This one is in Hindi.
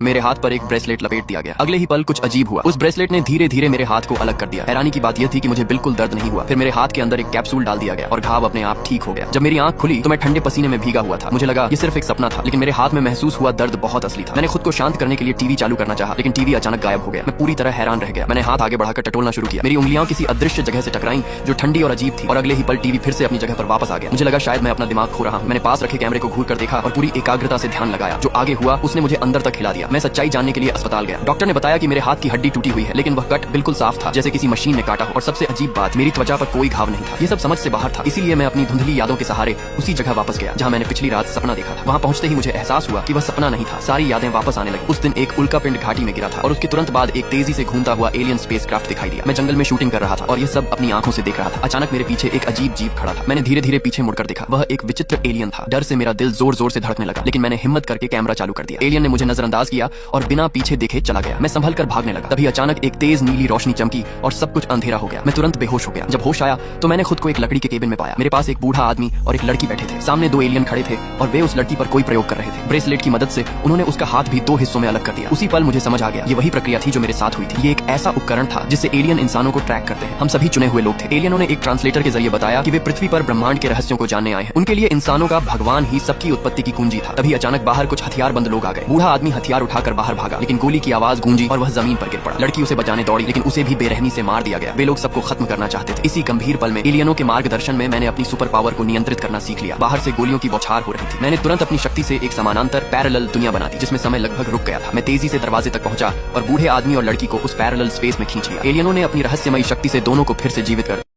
मेरे हाथ पर एक ब्रेसलेट लपेट दिया गया। अगले ही पल कुछ अजीब हुआ। उस ब्रेसलेट ने धीरे धीरे मेरे हाथ को अलग कर दिया। हैरानी की बात यह थी कि मुझे बिल्कुल दर्द नहीं हुआ। फिर मेरे हाथ के अंदर एक कैप्सूल डाल दिया गया और घाव अपने आप ठीक हो गया। जब मेरी आंख खुली तो मैं ठंडे पसीने में भीगा हुआ था। मुझे लगा ये सिर्फ एक सपना था, लेकिन मेरे हाथ में महसूस हुआ दर्द बहुत असली था। मैंने खुद को शांत करने के लिए टीवी चालू करना चाहा, लेकिन टीवी अचानक गायब हो गया। मैं पूरी तरह हैरान रह गया। मैंने हाथ आगे बढ़ाकर टटोलना शुरू किया। मेरी उंगलियां किसी अदृश्य जगह से टकराई जो ठंडी और अजीब थी, और अगले ही पल टीवी फिर से अपनी जगह पर वापस आ गया। मुझे लगा शायद मैं अपना दिमाग खो रहा हूं। मैंने पास रखे कैमरे को घूर कर देखा और पूरी एकाग्रता से ध्यान लगाया। जो आगे हुआ उसने मुझे अंदर तक हिला दिया। मैं सच्चाई जानने के लिए अस्पताल गया। डॉक्टर ने बताया कि मेरे हाथ की हड्डी टूटी हुई है, लेकिन वह कट बिल्कुल साफ था, जैसे किसी मशीन ने काटा हो। और सबसे अजीब बात, मेरी त्वचा पर कोई घाव नहीं था। ये सब समझ से बाहर था। इसीलिए मैं अपनी धुंधली यादों के सहारे उसी जगह वापस गया जहां मैंने पिछली रात सपना देखा था। वहां पहुंचते ही मुझे एहसास हुआ कि वह सपना नहीं था। सारी यादें वापस आने लगी। उस दिन एक उल्कापिंड घाटी में गिरा था और उसके तुरंत बाद एक तेजी से घूमता हुआ एलियन स्पेसक्राफ्ट दिखाई दिया। मैं जंगल में शूटिंग कर रहा था और ये सब अपनी आंखों से देख रहा था। अचानक मेरे पीछे एक अजीब जीव खड़ा था। मैंने धीरे धीरे पीछे मुड़कर देखा। वह एक विचित्र एलियन था। डर से मेरा दिल जोर जोर से धड़कने लगा, लेकिन मैंने हिम्मत करके कैमरा चालू कर दिया। एलियन ने मुझे नजरअंदाज किया और बिना पीछे देखे चला गया। मैं संभल कर भागने लगा। तभी अचानक एक तेज नीली रोशनी चमकी और सब कुछ अंधेरा हो गया। मैं तुरंत बेहोश हो गया। जब होश आया तो मैंने खुद को एक लकड़ी के केबिन में पाया। मेरे पास एक बूढ़ा आदमी और एक लड़की बैठे थे। सामने दो एलियन खड़े थे और वे उस लड़की पर कोई प्रयोग कर रहे थे। ब्रेसलेट की मदद से उन्होंने उसका हाथ भी दो हिस्सों में अलग कर दिया। उसी पल मुझे समझ आ गया, ये वही प्रक्रिया थी जो मेरे साथ हुई थी। ये एक ऐसा उपकरण था जिससे एलियन इंसानों को ट्रैक करते हैं। हम सभी चुने हुए लोग थे। एलियनों ने एक ट्रांसलेटर के जरिए बताया कि वे पृथ्वी पर ब्रह्मांड के रहस्यों को जानने आए हैं। उनके लिए इंसानों का भगवान ही सबकी उत्पत्ति की कुंजी था। तभी अचानक बाहर कुछ हथियारबंद लोग आ गए। बूढ़ा आदमी हथियार उठाकर बाहर भागा, लेकिन गोली की आवाज गूंजी और वह जमीन पर गिर पड़ा। लड़की उसे बचाने दौड़ी, लेकिन उसे भी बेरहमी से मार दिया गया। वे लोग सबको खत्म करना चाहते थे। इसी गंभीर पल में एलियनों के मार्गदर्शन में मैंने अपनी सुपर पावर को नियंत्रित करना सीख लिया। बाहर से गोलियों की बौछार हो रही थी। मैंने तुरंत अपनी शक्ति से एक समानांतर पैरेलल दुनिया बना दी, जिसमें समय लगभग रुक गया था। मैं तेजी से दरवाजे तक पहुंचा और बूढ़े आदमी और लड़की को उस पैरेलल स्पेस में खींच लिया। एलियनों ने अपनी रहस्यमयी शक्ति से दोनों को फिर से जीवित कर